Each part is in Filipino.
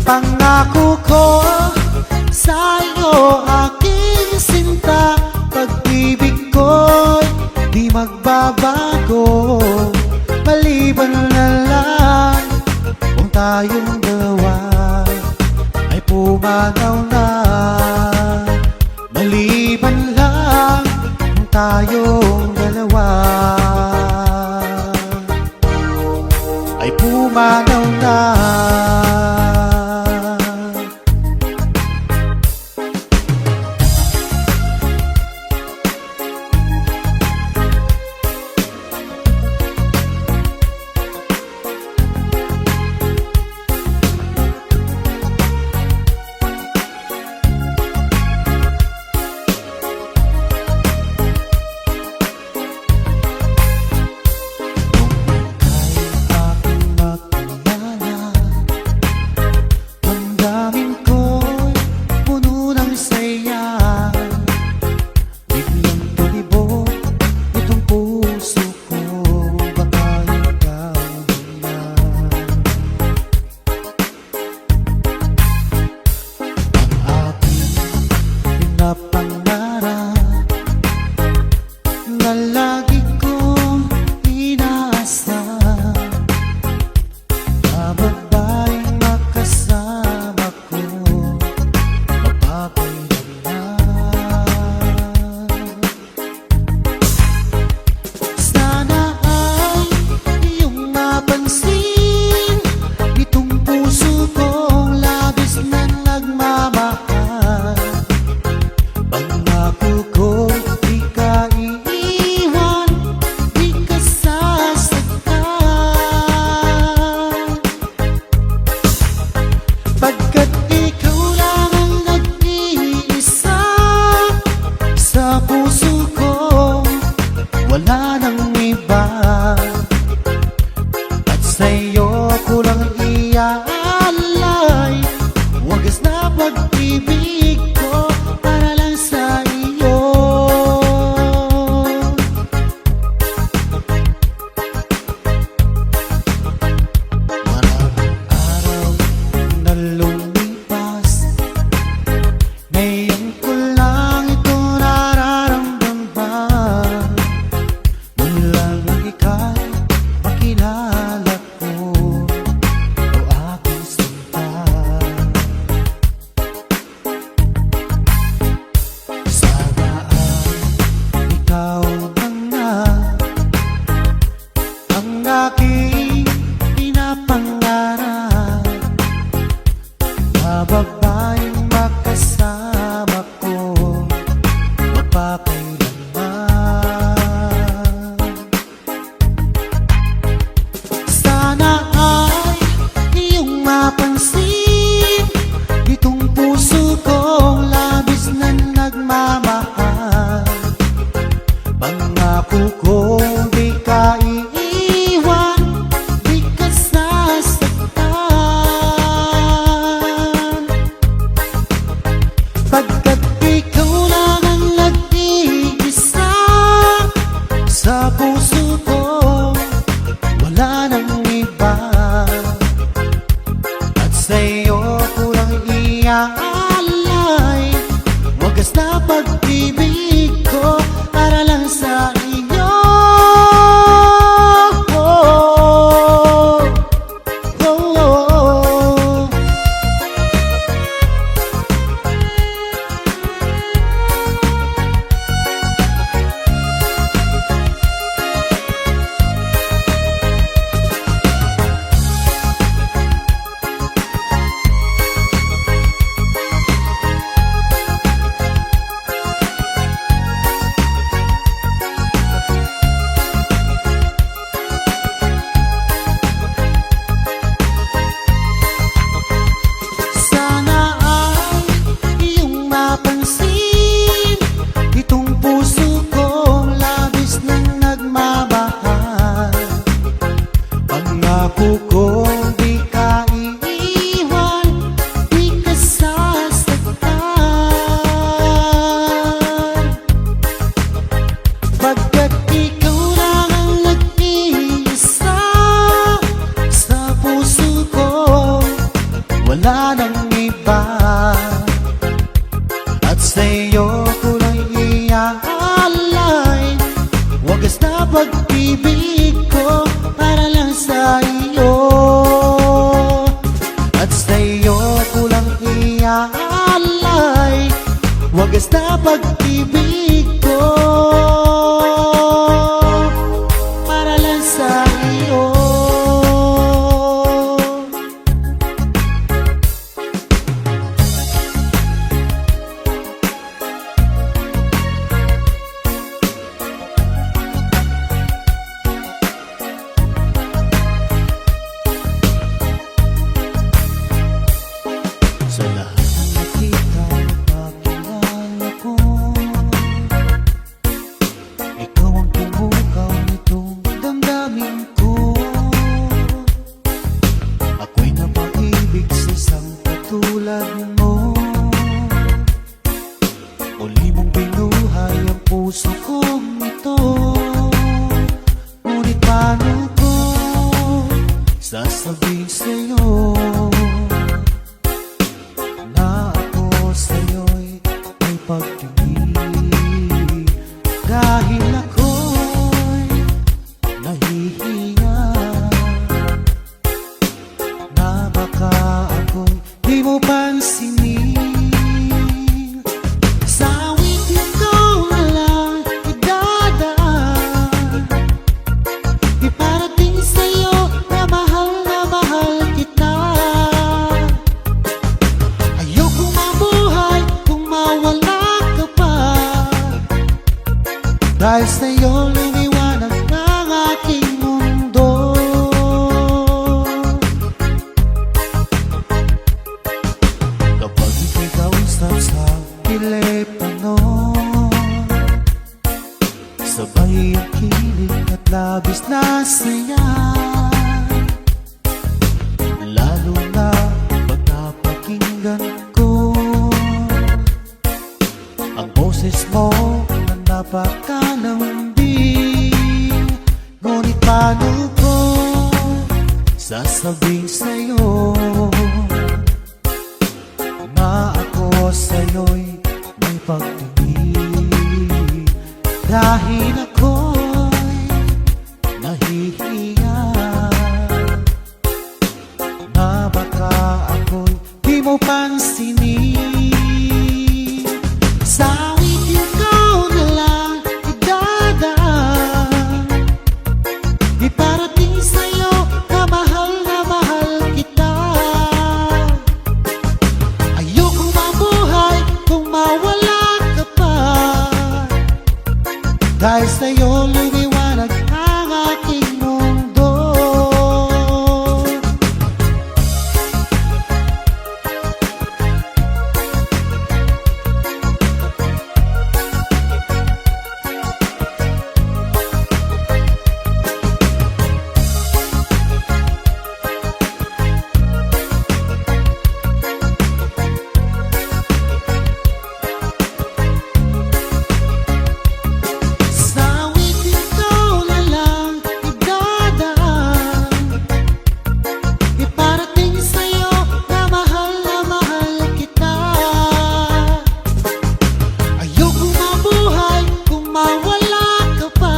Pangako ko sa'yo aking sinta, pag-ibig ko'y di magbabago, maliban na lang kung tayong dalawa ay pumanaw na. Maliban lang kung tayong dalawa ay pumanaw na. Pangarap na lagi kong inaasam, na babaeng makasama ko mapapailangan. Sana ay iyong mapansin itong puso kong labis na nagmamahal. Pangako ko di ka iiwan, di ka sasaktan, pagkat ikaw lang ang nag-iisa sa puso ko, wala nang iba. At sa'yo ko lang iaalay wagas na pag-ibig ko para lang sa iyo. Maraming araw na lumipas, ngayon ko lang ito nararamdaman. Mula nang ika'y makilala ko, o aking sinta, sana ay ikaw na nga ang aking pinapangarap, na babaeng makasama ko mapapailanman. Sana ay iyong mapansin itong puso kong labis na nagmamahal. Pangako ko di ka iiwan, di ka sasaktan, pagkat ikaw lang ang nag-iisa sa puso ko, wala nang iba. At sa'yo ko lang iaalay wagas na pag-ibig ko para lang sa iyo. na pag-ibig ko para lang sa iyo. Sa lahat ng nakita at pakilala ko, ikaw ang pumukaw nitong damdamin ko. Ako'y napaibig sa isang katulad mo. Muli mong binuhay ang puso kong ito. Ngunit paano ko sasabihin sa'yo na ako sa'yo'y may pag-ibig? Dahil ako'y nahihiya na baka ako'y di mo pansinin. Sa awitin ko na lang idadaan, iparating sa'yo na mahal kita. Ayokong mabuhay kung mawala ka pa, dahil sa'yo lumiwanag ang aking mundo. Kapag ika'y kausap sa telepono, sabay ang kilig at labis na saya. Lalo na pag napakinggan ko ang boses mo na napakalambing. Ngunit paano ko sasabihin sa'yo na ako sa'yo'y may pag-ibig? Dahil ako'y nahihiya na baka ako'y di mo pansinin. Sa awitin ko na lang idadaan, iparating sa'yo na mahal kita. Ayokong mabuhay kung mawala ka pa, dahil sa'yo lumiwanag ang aking mundo. Sa awitin ko na lang idadaan, iparating sa'yo na mahal kita. Ayokong mabuhay kung mawala ka pa,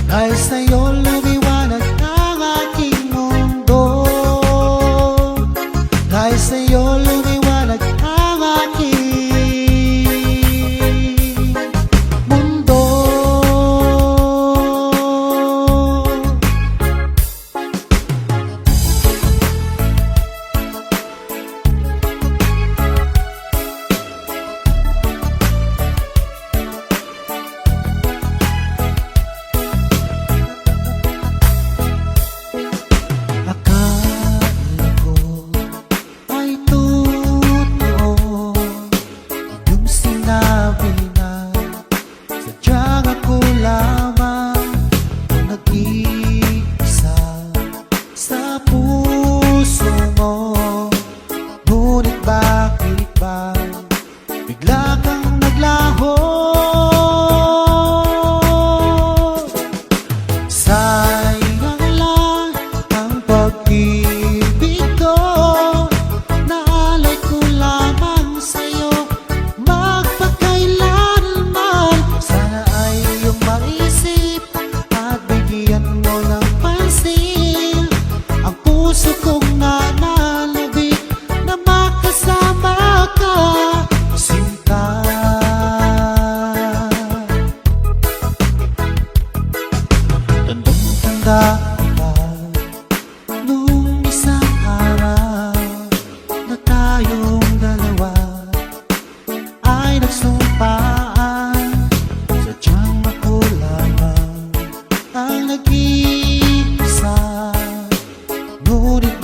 dahil sa'yo lumiwanag ang aking mundo. Dahil sa'yo lumiwanag ang aking mundo. Akala ko ay totoo yung sinabi na sadyang ako lamang ang nag-iisa sa puso mo. Ngunit bakit ba bigla kang naglaho? Sayang lang ang pag-ibig ko, naalay ko lamang sa'yo magpakailanman. Sana ay iyong maisip at bigyan mo ng pansin ang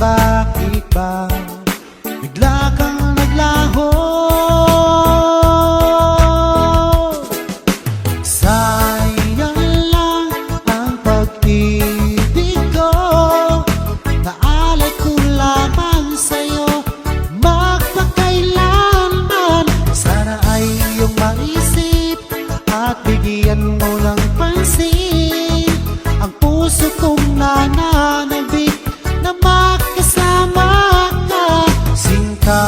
bakit ba bigla kang naglaho? Sayang lang ang pag-ibig ko, naalay ko lamang sa'yo magpakailanman. Sana ay iyong maisip at bigyan mo ng pansin ang puso kong nananabik na makasama ka, Sinta.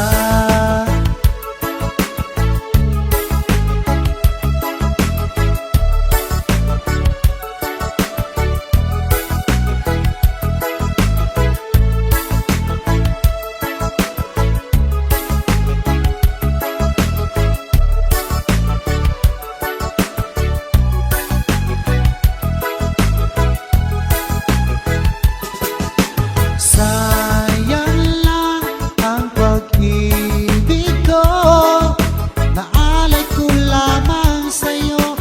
Sayang lang ang pag-ibig ko, naalay ko lamang sa'yo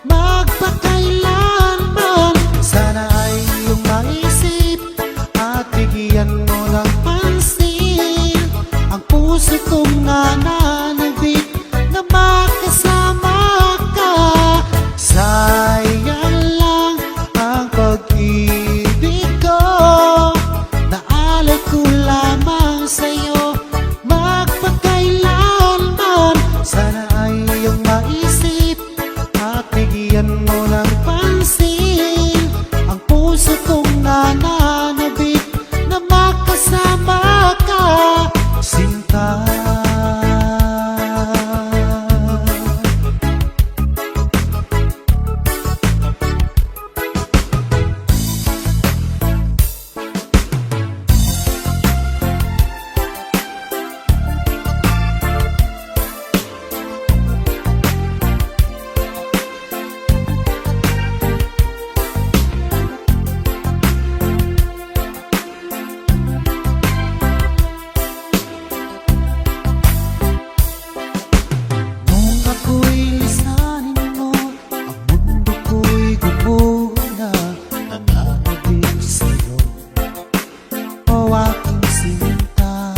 magpakailanman. Sana ay iyong maisip at bigyan mo ng pansin ang puso kong nananabik na makasama ka. Sayang lang ang pag-ibig ko, naalay ko lamang sa'yo magpakailanman. Sana ay iyong maisip at bigyan mo ng pansin ang puso kong nananabik na makasama ka, Sinta. Nung ako'y lisanin mo, ang mundo ko'y gumuna, nananabik sa'yo, o aking Sinta.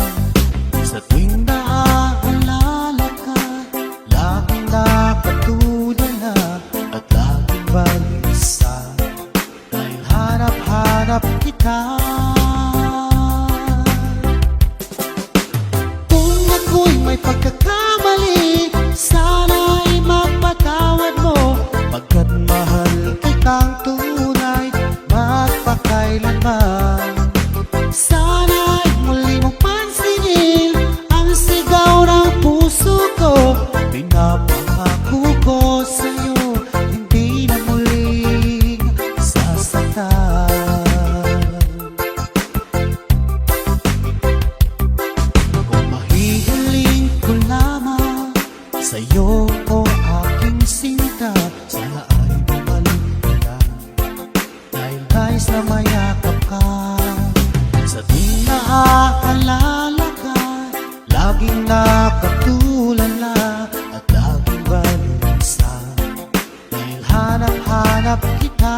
Sa tuwing naaalala ka, laging nakatulala at laging balisa, dahil hanap-hanap kita. Kung ako'y may pagkakamali, sana'y mapatawad mo, pagkat mahal kitang tunay magpakailanman. Sana'y muli mong pansinin ang sigaw ng puso ko, pinapangako ko sa'yo hindi na muling sasaktan. Kung mahihiling ko lamang sa'yo, o aking Sinta, sana ay bumalik ka na, dahil nais na mayakap ka. Sa tuwing naaalala ka, laging nakatulala at laging balisa, dahil hanap-hanap kita.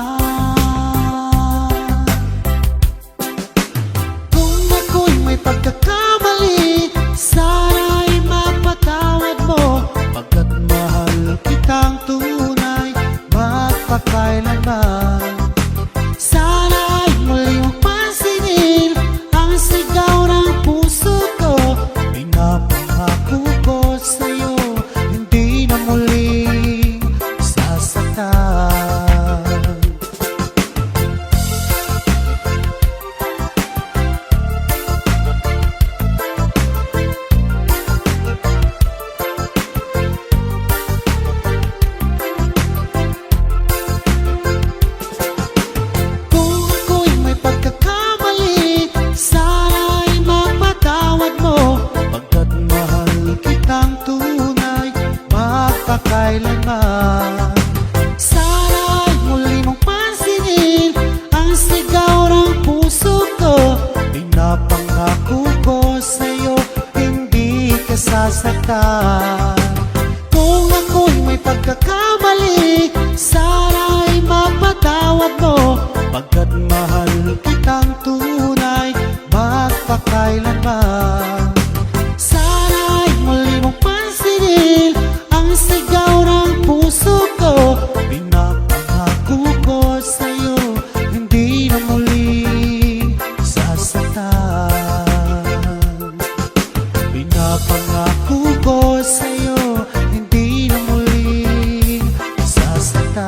Kung ako'y may pagkakamali, sana'y mapatawad mo, pagkat mahal kitang tunay magpakailanman. Sana'y muli mong pansinin ang sigaw ng puso ko, pinapangako ko sa'yo hindi na muling sasaktan. Kung ako'y may pagkakamali, sana'y mapatawad mo, pagkat mahal kitang tunay magpakailanman. Sana'y muli mong pansinin ang sigaw ng puso ko, pinapangako ko sa'yo hindi ka sasaktan. Kung ako'y may pagkakamali, sana'y mapatawad mo, pagkat mahal kitang tunay magpakailanman. magpakailanman. Sana'y muli mong pansinin ang sigaw ng puso ko. Pinapangako ko sa'yo, hindi na muli sasaktan. Pinapangako ko sa'yo, hindi na muli sasaktan.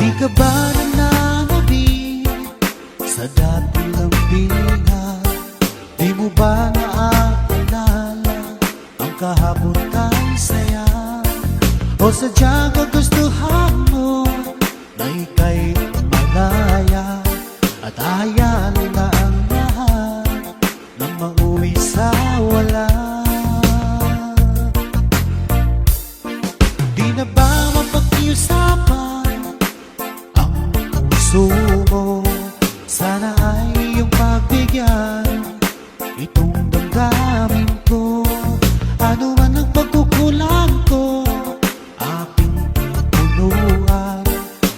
Di ka ba nananabik sa dati lambingan? Di mo ba naaalala ang kahapon kay saya? O sadyang kagustuhan mo na ika'y malaya at ayanin na ang lahat nang mauwi sa wala? Di na ba mapakiusapan ang puso mo? Sana ay iyong pagbigyan itong damdamin ko. Ano man ang pagkukulang ko, aking punuan.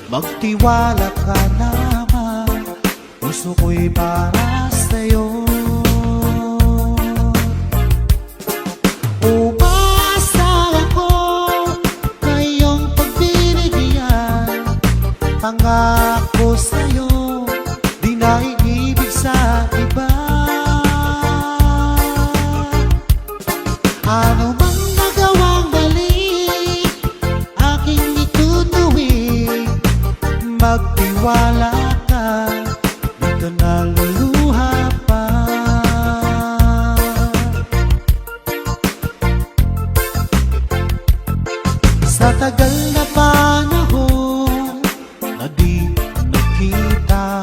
Magtiwala ka naman, puso ko'y para sa'yo. Umasa ako na iyong pagbibigyan. Pangako sa'yo, di na iibig sa iba. Ano mang nagawang mali, aking itutuwid. Magtiwala ka, di ka naluluha pa. Sa tagal na panahon na di nakita,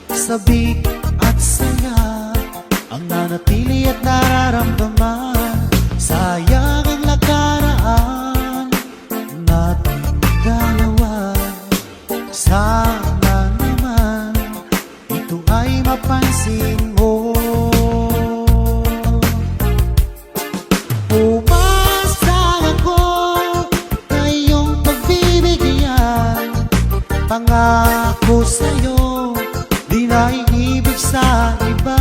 sabik at saya ang nanatili at nararamdaman. Sayang ang nakaraan nating dalawa. Sana naman ito ay mapansin mo. Umasa ako na iyong pagbibigyan. Pangako sa'yo, di na iibig sa iba.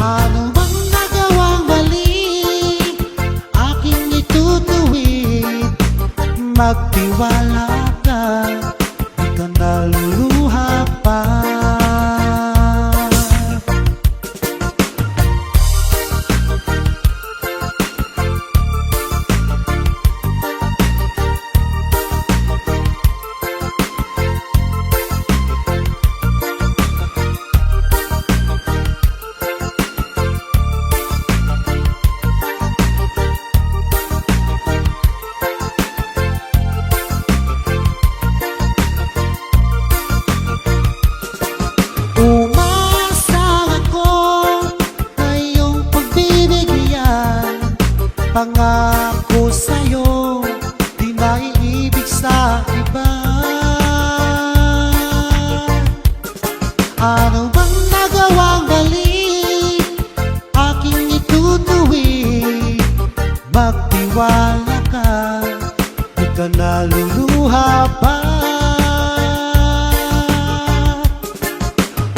Ano bang nagawang mali, aking itutuwid. Magtiwala ka, di ka naluluha pa. Pangako sa'yo, di na iibig sa iba. Ano bang nagawang mali, aking itutuwid. Magtiwala ka, di ka naluluha pa.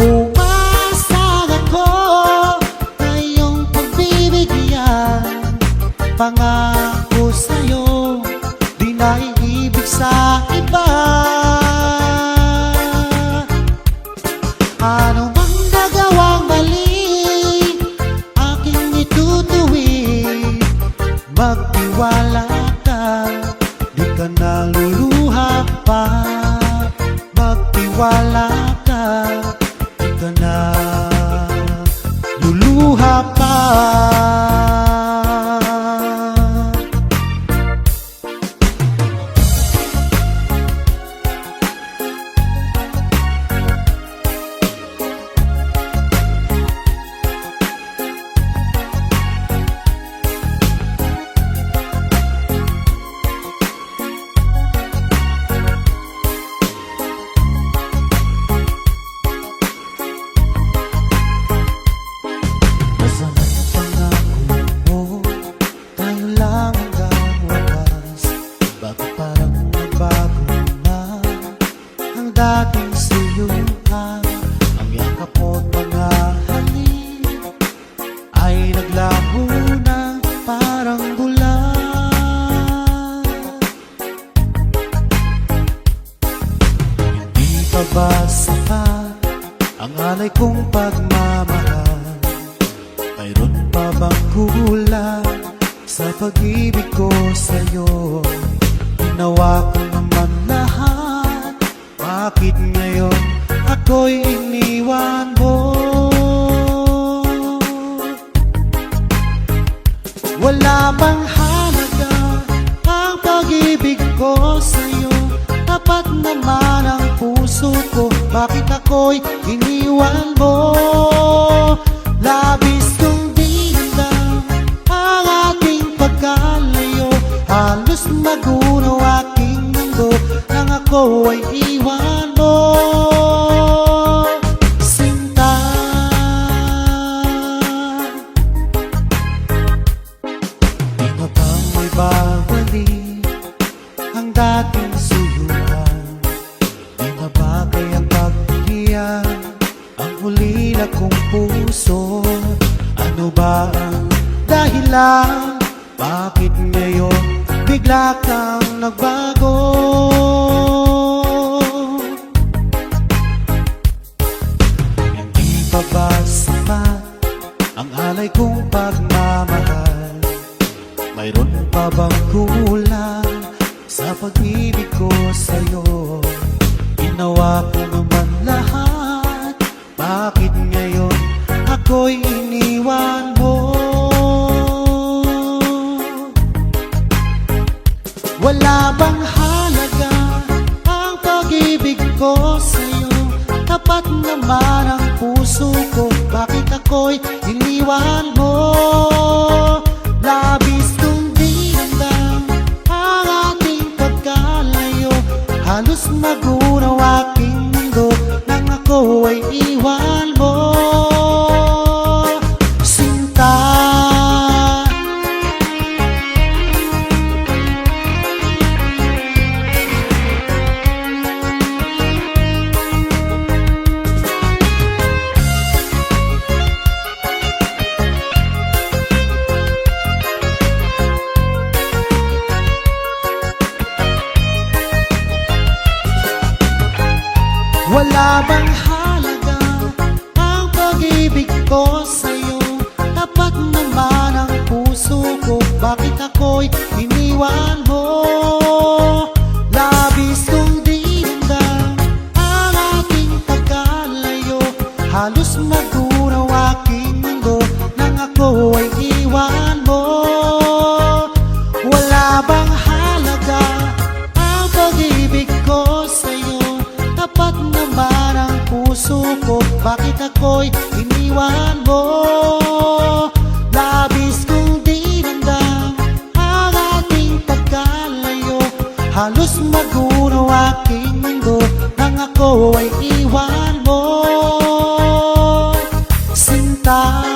Umasa ako na iyong pagbibigyan. Pangako sa'yo, di na iibig sa iba. Ano bang nagawang mali, aking itutuwid. Magtiwala ka, di ka naluluha pa. Magtiwala ka, di ka naluluha pa. bago na ang dating suyuan. Ang yakap mo't mga halik ay naglaho ng parang bulan. Hindi pa ba sapat ang alay kong pagmamahal? Mayroon pa bang kulang sa pag-ibig ko sa'yo? Ginawa ko naman lahat, bakit ngayon ako'y iniwan mo? Wala bang halaga ang pag-ibig ko sa'yo? Tapat naman ang puso ko, bakit ako'y iniwan mo? Labis kong dinamdam ang ating pagkalayo, halos magunaw aking mundo nang ako ay iwan mo. Sinta, di na bang may babalik ang dating suyuan? Di na ba kayang paghihiyan ang huli na kong puso? Ano ba ang dahilan? Bakit ngayon bigla kang nagbago? Hindi pa ba sapat ang alay kong pagmamahal? Mayroon pa bang kulang sa pag-ibig ko sa'yo? Ginawa ko naman lahat, bakit ngayon ako'y iniwan mo? Wala bang halaga ang pag-ibig ko sa'yo? Tapat naman ang puso ko, bakit ako'y iniwan mo? Labis kong dinamdam ang ating pagkalayo, halos magunaw aking mundo nang ako ay iwan mo. Sinta, wala bang halaga ang pag-ibig ko sa'yo? Tapat naman ang puso ko, bakit ako'y iniwan mo? Labis kong dinamdam ang ating pagkalayo, halos magunaw aking mundo nang ako ay iwan mo. Wala bang halaga ang pag-ibig ko sa'yo? Tapat naman ang puso ko, bakit ako'y iniwan mo? Labis kong dinamdam ang ating pagkalayo, halos magunaw aking mundo nang ako ay iwan mo. Sinta,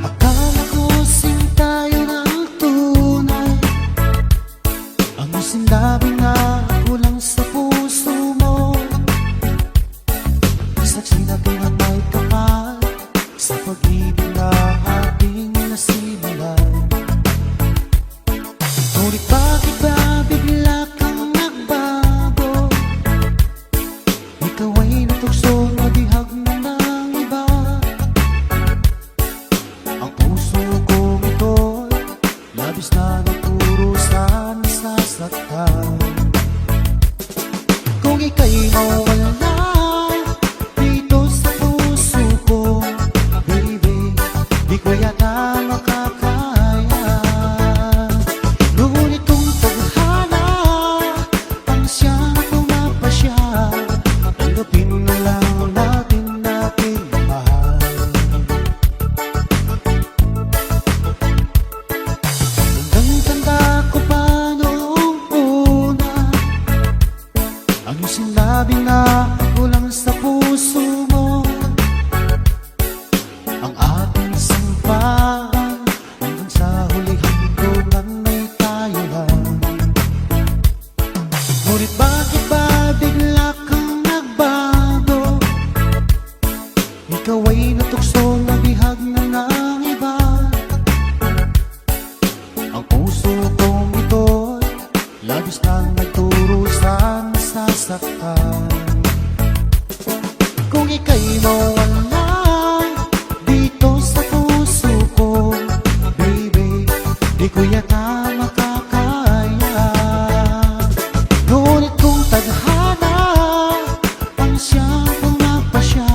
akala ko sinta ikaw ay natukso na bihag na ng iba. Ang puso kong ito'y labis nang nagturusan sasaktan. Kung ika'y mawala dito sa puso ko, baby, di ko yata makakaya. Ngunit kung tadhana ang siyang pumapasya,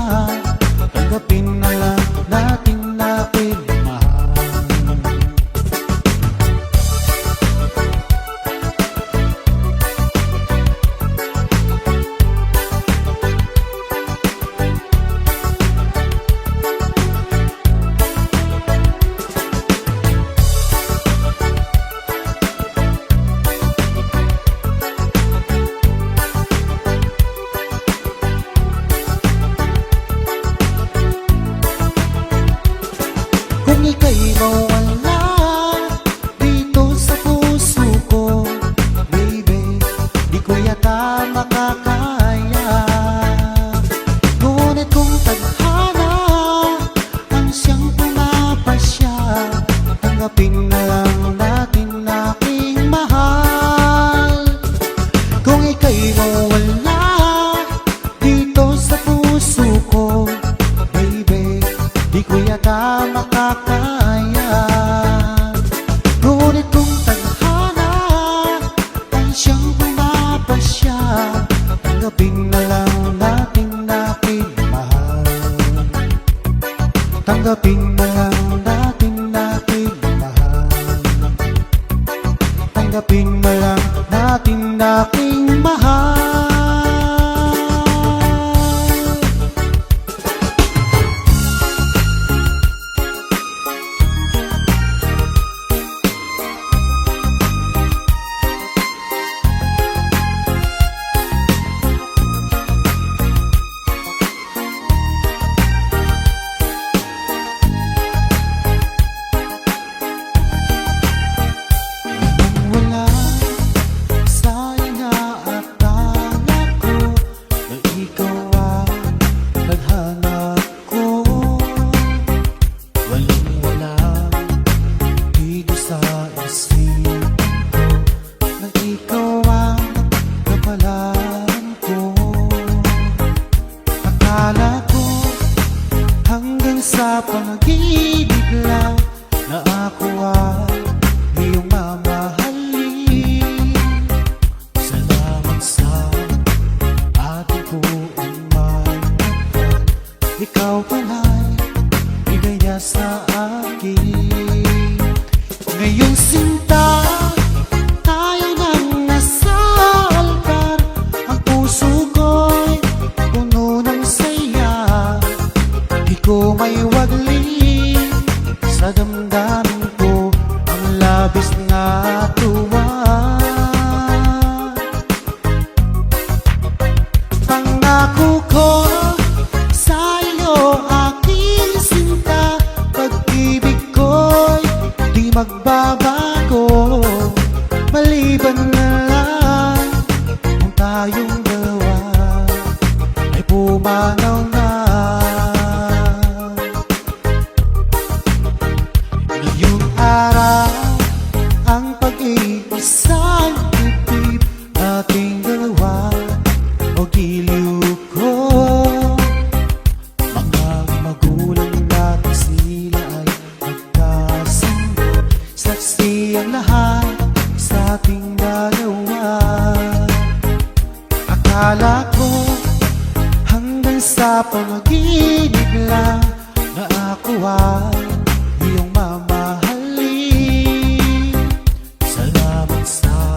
tanggapin na lang natin na pinmahal. Kung ika'y mawala dito sa puso ko, baby, di ko yata makakaya. Ngunit kung tadhana ang siyang pumapasya, tanggapin na lang natin aking mahal. Kung ika'y mawala dito sa puso ko, baby, di ko yata makakaya. Ngunit kung tadhana ang siyang pumapasya, tanggapin na lang natin aking mahal. Tanggapin na lang natin aking mahal. Tanggapin na lang natin aking mahal. Wala sa inaakala ko na ikaw ang naghanap ko. Walang-wala dito sa isip ko na ikaw ang kapalan ko. Akala ko hanggang sa panaginip lang na ako ay iyong mamahalin. Salamat sa ating buong magmahal. Ikaw pala'y bigay niya sa akin. Ngayong sinta, tayo nang nasa altar. Ang puso ko'y puno ng saya. Di ko may wagli sa damdamin ko ang labis na tuwa. Pangako ko sa iyo, aking sinta, pag-ibig ko'y di magbabago. Maliban na lang kung tayong dalawa ay pumanaw na. Ngayong araw ang pag-iisang titip ating dalawa o giliw ko. Mga magulang natin sila ay nagkasundo, saksi ang lahat sa ating dalawa. Akala ko hanggang sa panaginip lang na ako ay iyong mamahalin. Salamat sa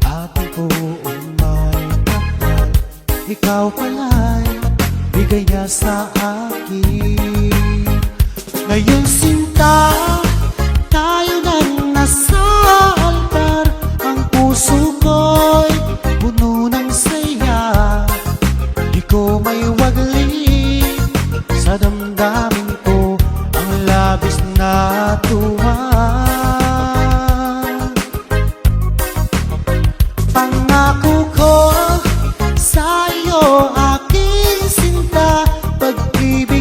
ating buong magmahal. Ikaw pala'y bigay niya sa akin. Ngayon sinta, tayo nang nasa altar. Ang puso ko'y puno ng saya. Di ko may wagli sa damdamin ko ang labis na tuwa. Pangako ko sa iyo, aking sinta, pag-ibig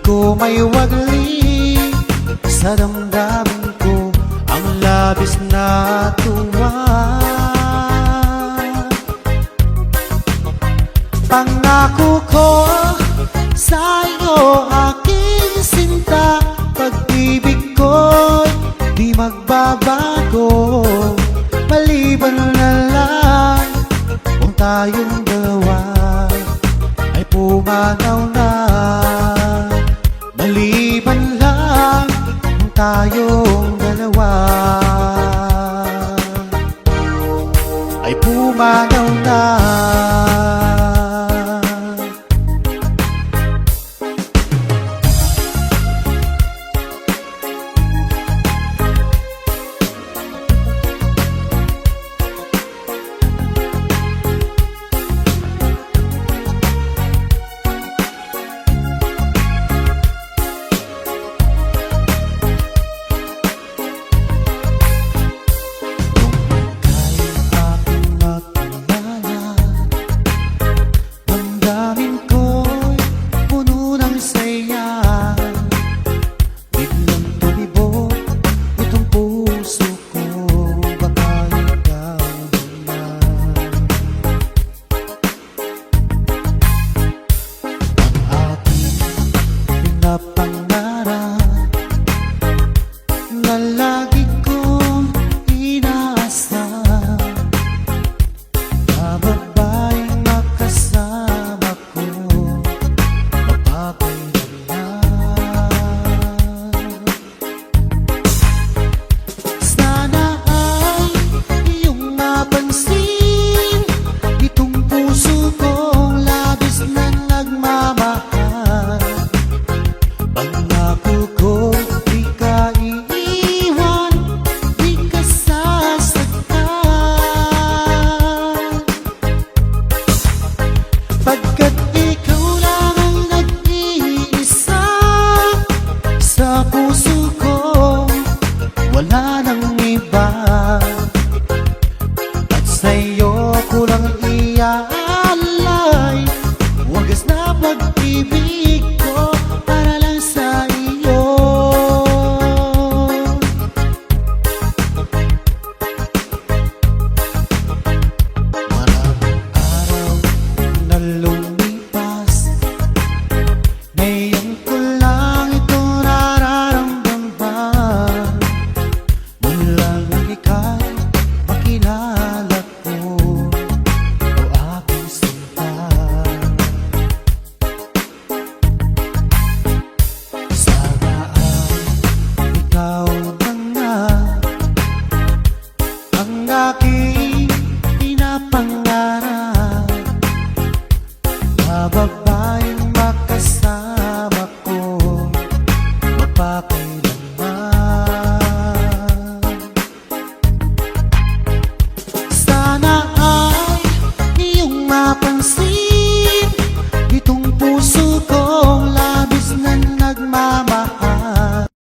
ko may wagli sa damdamin ko ang labis na tuwa. Pangako ko sa iyo